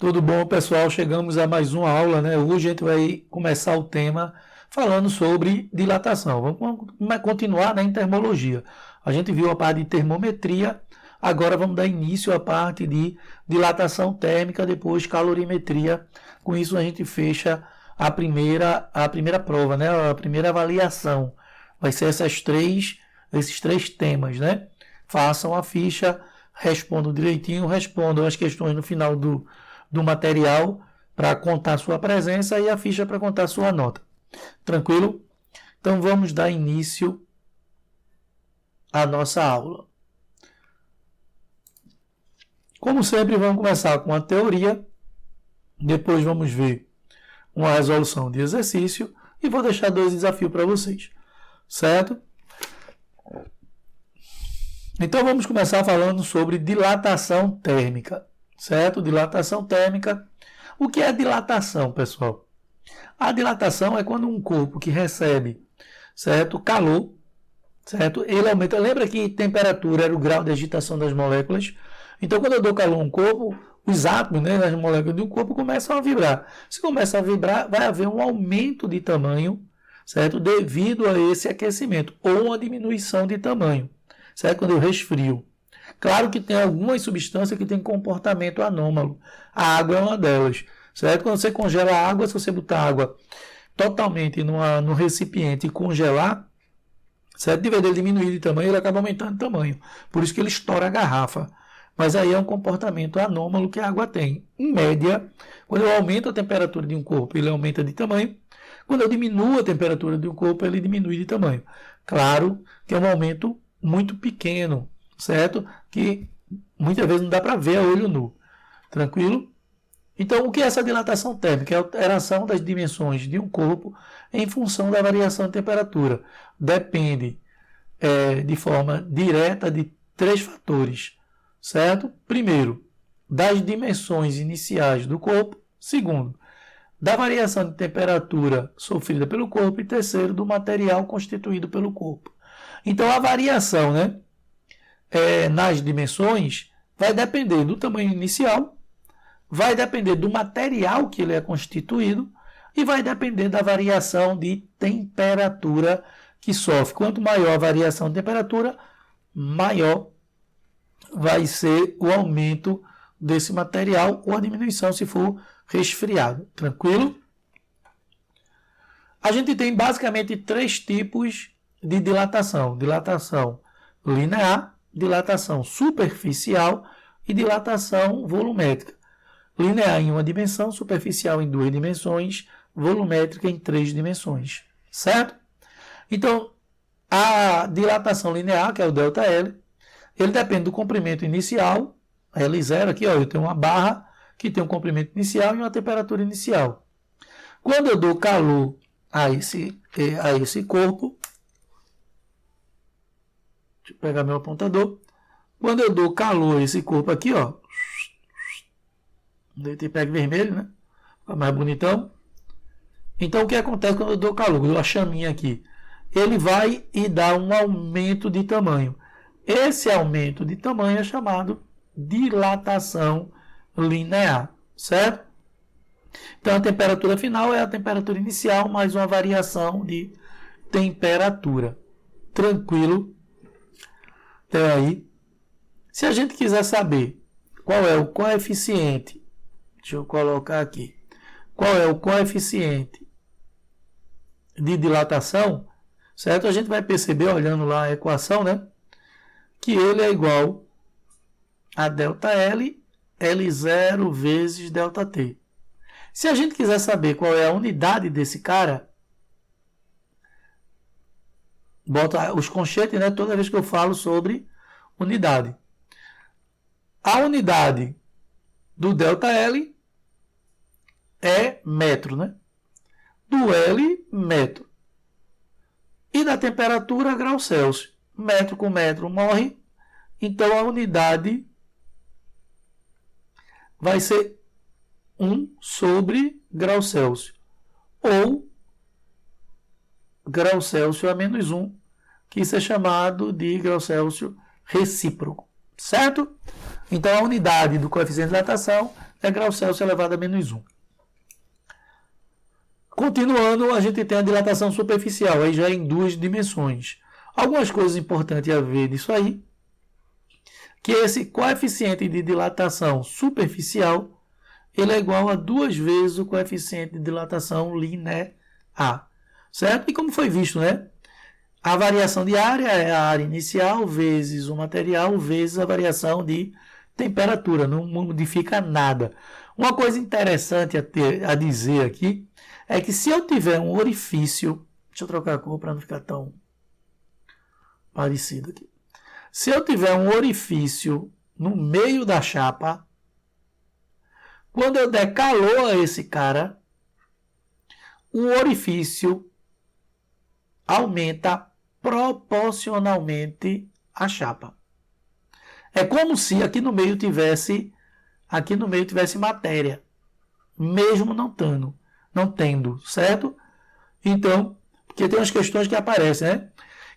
Tudo bom, pessoal? Chegamos a mais uma aula, né? Hoje a gente vai começar o tema falando sobre dilatação. Vamos continuar na termologia. A gente viu a parte de termometria, agora vamos dar início à parte de dilatação térmica, depois calorimetria. Com isso a gente fecha a primeira prova, né? A primeira avaliação. Vai ser esses três temas, né? Façam a ficha, respondam direitinho, respondam as questões no final do material para contar sua presença e a ficha para contar sua nota. Tranquilo? Então vamos dar início à nossa aula. Como sempre, vamos começar com a teoria, depois vamos ver uma resolução de exercício e vou deixar 2 desafios para vocês, certo? Então vamos começar falando sobre dilatação térmica, certo? Dilatação térmica. O que é dilatação, pessoal? A dilatação é quando um corpo que recebe, certo, calor, certo, ele aumenta. Lembra que temperatura era o grau de agitação das moléculas? Então, quando eu dou calor a um corpo, os átomos, né, das moléculas de um corpo começam a vibrar. Se começa a vibrar, vai haver um aumento de tamanho, certo, devido a esse aquecimento, ou uma diminuição de tamanho, certo, quando eu resfrio. Claro que tem algumas substâncias que têm comportamento anômalo. A água é uma delas, certo? Quando você congela a água, se você botar água totalmente no recipiente e congelar, certo? De vez dele diminuir de tamanho, ele acaba aumentando de tamanho. Por isso que ele estoura a garrafa. Mas aí é um comportamento anômalo que a água tem. Em média, quando eu aumento a temperatura de um corpo, ele aumenta de tamanho. Quando eu diminuo a temperatura de um corpo, ele diminui de tamanho. Claro que é um aumento muito pequeno, certo? Que muitas vezes não dá para ver a olho nu. Tranquilo? Então, o que é essa dilatação térmica? É a alteração das dimensões de um corpo em função da variação de temperatura. Depende de forma direta de 3 fatores, certo? Primeiro, das dimensões iniciais do corpo. Segundo, da variação de temperatura sofrida pelo corpo. E terceiro, do material constituído pelo corpo. Então, a variação, né, nas dimensões vai depender do tamanho inicial, vai depender do material que ele é constituído e vai depender da variação de temperatura que sofre. Quanto maior a variação de temperatura, maior vai ser o aumento desse material ou a diminuição se for resfriado. Tranquilo? A gente tem basicamente 3 tipos de dilatação. Dilatação linear, dilatação superficial e dilatação volumétrica. Linear em 1 dimensão, superficial em 2 dimensões, volumétrica em 3 dimensões. Certo? Então, a dilatação linear, que é o ΔL, ele depende do comprimento inicial, L0, aqui ó, eu tenho uma barra que tem um comprimento inicial e uma temperatura inicial. Quando eu dou calor a esse corpo, deixa eu pegar meu apontador. Quando eu dou calor a esse corpo aqui, ó, ele pega vermelho, né? Fica mais bonitão. Então, o que acontece quando eu dou calor? Eu dou a chaminha aqui. Ele vai e dá um aumento de tamanho. Esse aumento de tamanho é chamado dilatação linear, certo? Então, a temperatura final é a temperatura inicial mais uma variação de temperatura. Tranquilo? Até aí. Se a gente quiser saber qual é o coeficiente, deixa eu colocar aqui, qual é o coeficiente de dilatação, certo? A gente vai perceber, olhando lá a equação, né, que ele é igual a ΔL, L0 vezes ΔT. Se a gente quiser saber qual é a unidade desse cara, bota os conchetes, né, toda vez que eu falo sobre unidade. A unidade do ΔL é metro, né? Do L, metro. E da temperatura, grau Celsius. Metro com metro morre. Então, a unidade vai ser 1 sobre grau Celsius. Ou grau Celsius a menos 1, que isso é chamado de grau Celsius recíproco. certo? Então a unidade do coeficiente de dilatação é grau Celsius elevado a menos 1. Continuando, a gente tem a dilatação superficial, aí já em 2 dimensões. Algumas coisas importantes a ver disso aí, que esse coeficiente de dilatação superficial, ele é igual a 2 vezes o coeficiente de dilatação linear, certo? E como foi visto, né? A variação de área é a área inicial vezes o material vezes a variação de temperatura, não modifica nada. Uma coisa interessante a dizer aqui é que se eu tiver um orifício, deixa eu trocar a cor para não ficar tão parecido aqui. Se eu tiver um orifício no meio da chapa, quando eu der calor a esse cara, o orifício aumenta proporcionalmente a chapa. É como se aqui no meio tivesse matéria, mesmo não tendo, certo? Então, porque tem umas questões que aparecem, né?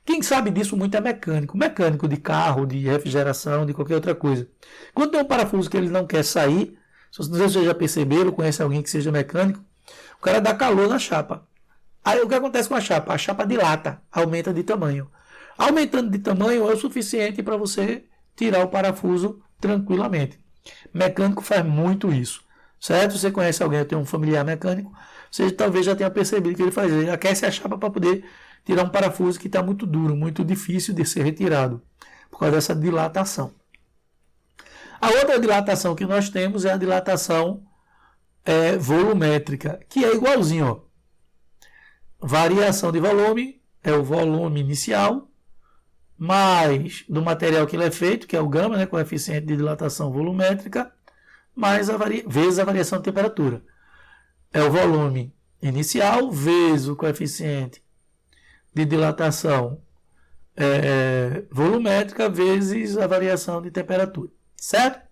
Quem sabe disso muito é mecânico de carro, de refrigeração, de qualquer outra coisa. Quando tem um parafuso que ele não quer sair, se vocês já perceberam, conhece alguém que seja mecânico, o cara dá calor na chapa. Aí o que acontece com a chapa? A chapa dilata, aumenta de tamanho. Aumentando de tamanho é o suficiente para você tirar o parafuso tranquilamente. Mecânico faz muito isso, certo? Você conhece alguém, tem um familiar mecânico, você talvez já tenha percebido que ele faz. Ele aquece a chapa para poder tirar um parafuso que está muito duro, muito difícil de ser retirado, por causa dessa dilatação. A outra dilatação que nós temos é a dilatação volumétrica, que é igualzinho, ó. Variação de volume é o volume inicial, mais do material que ele é feito, que é o gama, né, coeficiente de dilatação volumétrica, mais vezes a variação de temperatura. É o volume inicial vezes o coeficiente de dilatação volumétrica vezes a variação de temperatura, certo?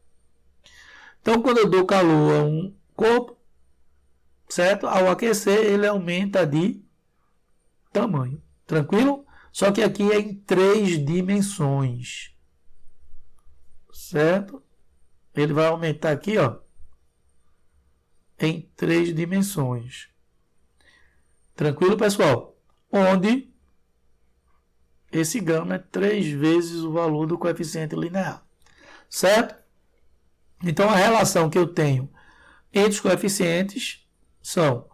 Então, quando eu dou calor a um corpo, certo? Ao aquecer, ele aumenta de tamanho, tranquilo? Só que aqui é em 3 dimensões, certo? Ele vai aumentar aqui, ó, em 3 dimensões. Tranquilo, pessoal? Onde esse gama é 3 vezes o valor do coeficiente linear, certo? Então, a relação que eu tenho entre os coeficientes são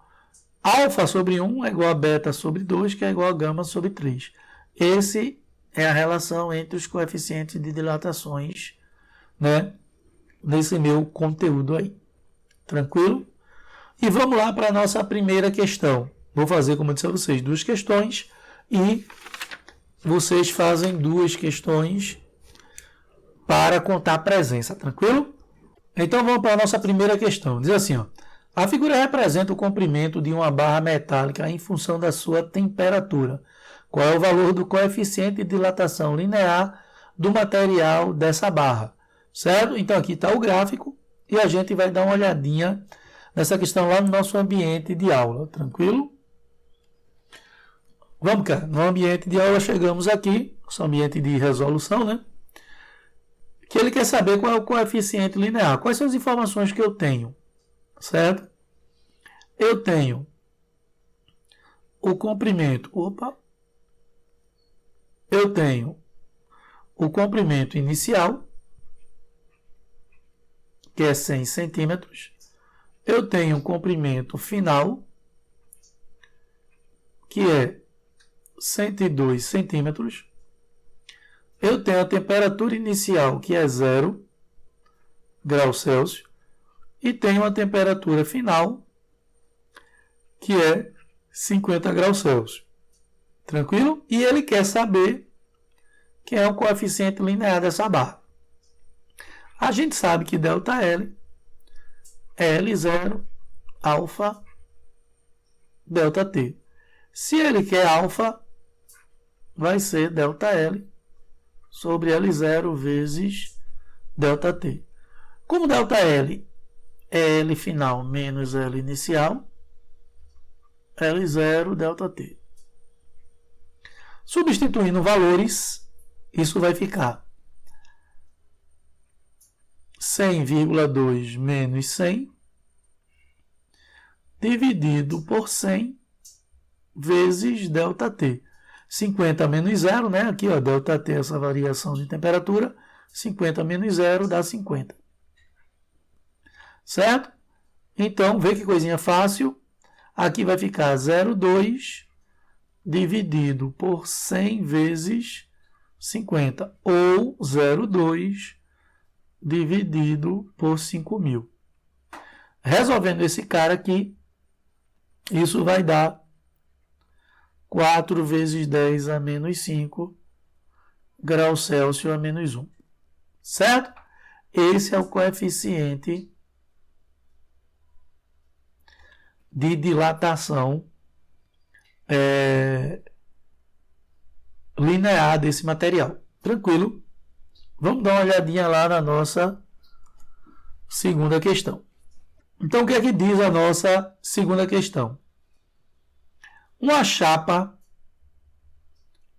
alfa sobre 1 é igual a beta sobre 2, que é igual a gama sobre 3. Essa é a relação entre os coeficientes de dilatações, né, nesse meu conteúdo aí. Tranquilo? E vamos lá para a nossa primeira questão. Vou fazer, como eu disse a vocês, 2 questões e vocês fazem 2 questões para contar a presença. Tranquilo? Então vamos para a nossa primeira questão. Diz assim, ó. A figura representa o comprimento de uma barra metálica em função da sua temperatura. Qual é o valor do coeficiente de dilatação linear do material dessa barra? Certo? Então aqui está o gráfico e a gente vai dar uma olhadinha nessa questão lá no nosso ambiente de aula. Tranquilo? Vamos cá. No ambiente de aula chegamos aqui, nosso ambiente de resolução, né? Que ele quer saber qual é o coeficiente linear. Quais são as informações que eu tenho? Certo? Eu tenho o comprimento. Eu tenho o comprimento inicial, que é 100 centímetros. Eu tenho o comprimento final, que é 102 centímetros. Eu tenho a temperatura inicial, que é 0 graus Celsius. E tenho a temperatura final, que é 50 graus Celsius. Tranquilo? E ele quer saber quem é o coeficiente linear dessa barra. A gente sabe que ΔL é L0 alfa ΔT. Se ele quer alfa, vai ser ΔL sobre L0 vezes ΔT. Como ΔL é L final menos L inicial, L0 ΔT. Substituindo valores, isso vai ficar 100,2 menos 100 dividido por 100 vezes ΔT. 50 menos 0, né? Aqui, ó, ΔT, essa variação de temperatura. 50 menos 0 dá 50. Certo? Então, vê que coisinha fácil. Aqui vai ficar 0,2 dividido por 100 vezes 50. Ou 0,2 dividido por 5.000. Resolvendo esse cara aqui, isso vai dar 4 vezes 10 a menos 5 graus Celsius a menos 1. Certo? Esse é o coeficiente de dilatação linear desse material. Tranquilo? Vamos dar uma olhadinha lá na nossa segunda questão. Então, o que é que diz a nossa segunda questão? Uma chapa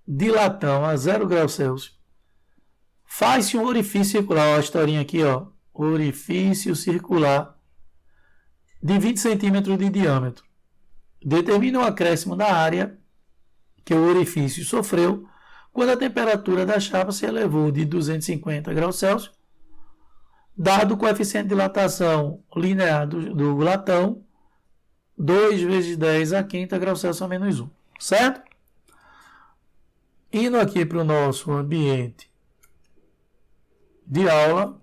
de latão a 0 graus Celsius faz-se um orifício circular, ó, a historinha aqui, ó, orifício circular de 20 centímetros de diâmetro. Determina o acréscimo da área que o orifício sofreu quando a temperatura da chapa se elevou de 250 graus Celsius, dado o coeficiente de dilatação linear do latão, 2 vezes 10 a quinta graus Celsius a menos 1. Certo? Indo aqui para o nosso ambiente de aula.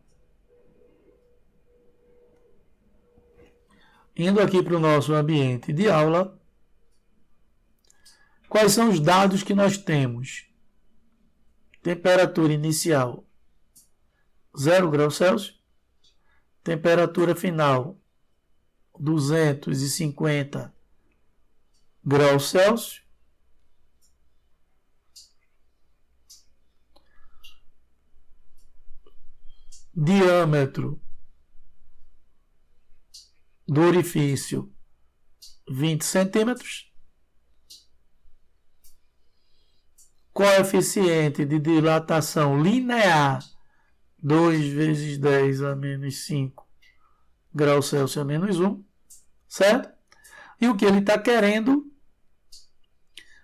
Quais são os dados que nós temos? Temperatura inicial 0 graus Celsius. Temperatura final 250 graus Celsius. Diâmetro do orifício 20 centímetros. Coeficiente de dilatação linear 2 vezes 10 a menos 5 graus Celsius a menos 1. Certo? E o que ele está querendo?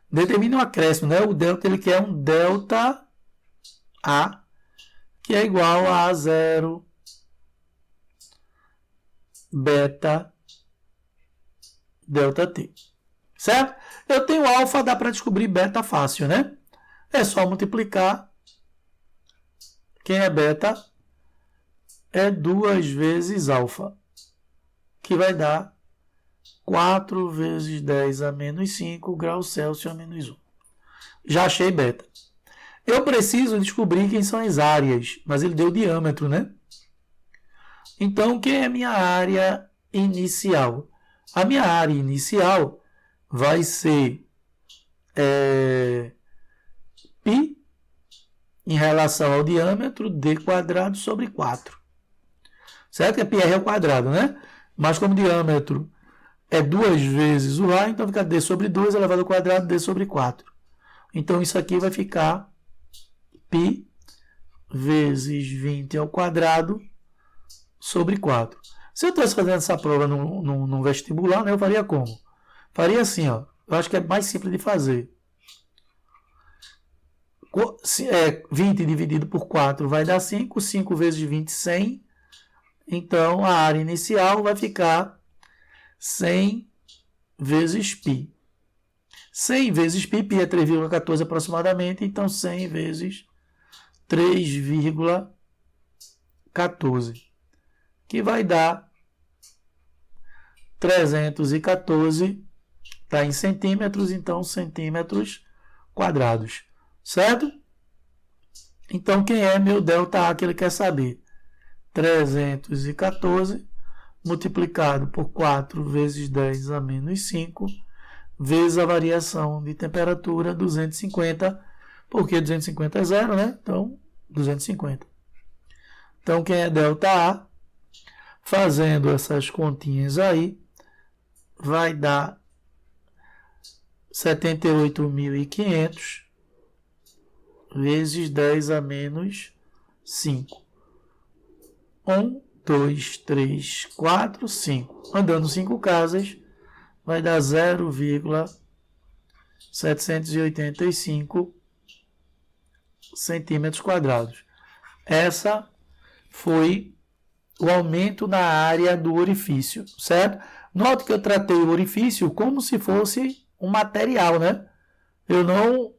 Determina o acréscimo, né? O delta, ele quer um delta A, que é igual a 0 beta delta T. Certo? Eu tenho alfa, dá para descobrir beta fácil, né? É só multiplicar. Quem é beta é 2 vezes alfa, que vai dar 4 vezes 10 a menos 5 graus Celsius a menos 1. Já achei beta. Eu preciso descobrir quem são as áreas, mas ele deu diâmetro, né? Então, quem é a minha área inicial? A minha área inicial vai ser π em relação ao diâmetro, d quadrado sobre 4. Certo? Que é πr ao quadrado, né? Mas como diâmetro é 2 vezes o A, então fica d sobre 2 elevado ao quadrado, d sobre 4. Então, isso aqui vai ficar π vezes 20 ao quadrado sobre 4. Se eu estivesse fazendo essa prova no vestibular, né, eu faria como? Faria assim, ó. Eu acho que é mais simples de fazer. 20 dividido por 4 vai dar 5. 5 vezes 20, 100. Então, a área inicial vai ficar 100 vezes π. 100 vezes π, π é 3,14 aproximadamente, então 100 vezes 3,14, que vai dar 314, está em centímetros, então centímetros quadrados, certo? Então, quem é meu delta A que ele quer saber? 314 multiplicado por 4 vezes 10 a menos 5, vezes a variação de temperatura 250, porque 250 é zero, né? Então, 250. Então, quem é delta A, fazendo essas continhas aí, vai dar 78.500 vezes 10 a menos 5. 1, 2, 3, 4, 5. Andando 5 casas, vai dar 0,785 centímetros quadrados. Essa foi o aumento na área do orifício, certo? Note que eu tratei o orifício como se fosse um material, né? Eu não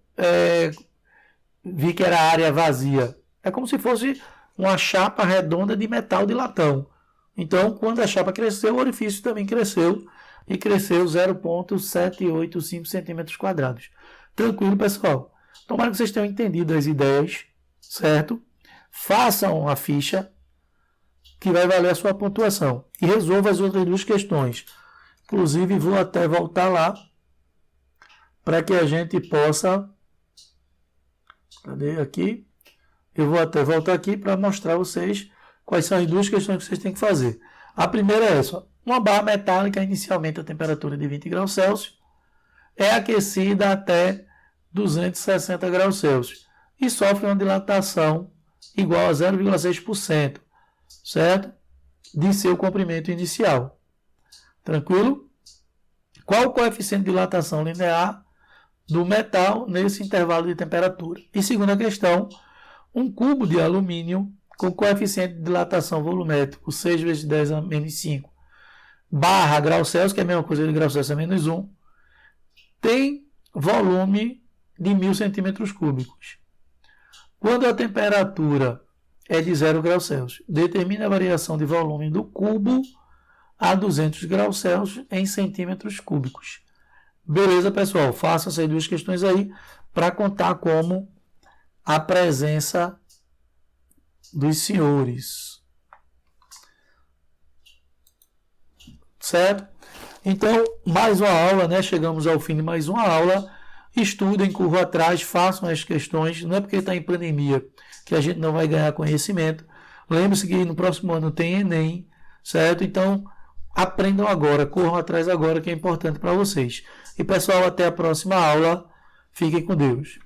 vi que era área vazia. É como se fosse uma chapa redonda de metal de latão. Então, quando a chapa cresceu, o orifício também cresceu e cresceu 0,785 centímetros quadrados. Tranquilo, pessoal? Tomara que vocês tenham entendido as ideias, certo? Façam a ficha que vai valer a sua pontuação e resolva as outras duas questões. Inclusive, vou até voltar lá para que a gente possa... Cadê aqui? Eu vou até voltar aqui para mostrar a vocês quais são as duas questões que vocês têm que fazer. A primeira é essa. Uma barra metálica, inicialmente a temperatura de 20 graus Celsius, é aquecida até 260 graus Celsius e sofre uma dilatação igual a 0,6%, certo? De seu comprimento inicial. Tranquilo? Qual o coeficiente de dilatação linear do metal nesse intervalo de temperatura? E segunda questão, um cubo de alumínio com coeficiente de dilatação volumétrico 6 vezes 10 a menos 5 barra graus Celsius, que é a mesma coisa de graus Celsius a menos 1, tem volume de 1000 centímetros cúbicos. Quando a temperatura é de 0 graus Celsius, determine a variação de volume do cubo a 200 graus Celsius em centímetros cúbicos. Beleza, pessoal? Faça essas duas questões aí para contar como a presença dos senhores. Certo? Então, mais uma aula, né? Chegamos ao fim de mais uma aula. Estudem, corram atrás, façam as questões. Não é porque está em pandemia que a gente não vai ganhar conhecimento. Lembre-se que no próximo ano tem Enem, certo? Então, aprendam agora, corram atrás agora, que é importante para vocês. E, pessoal, até a próxima aula. Fiquem com Deus.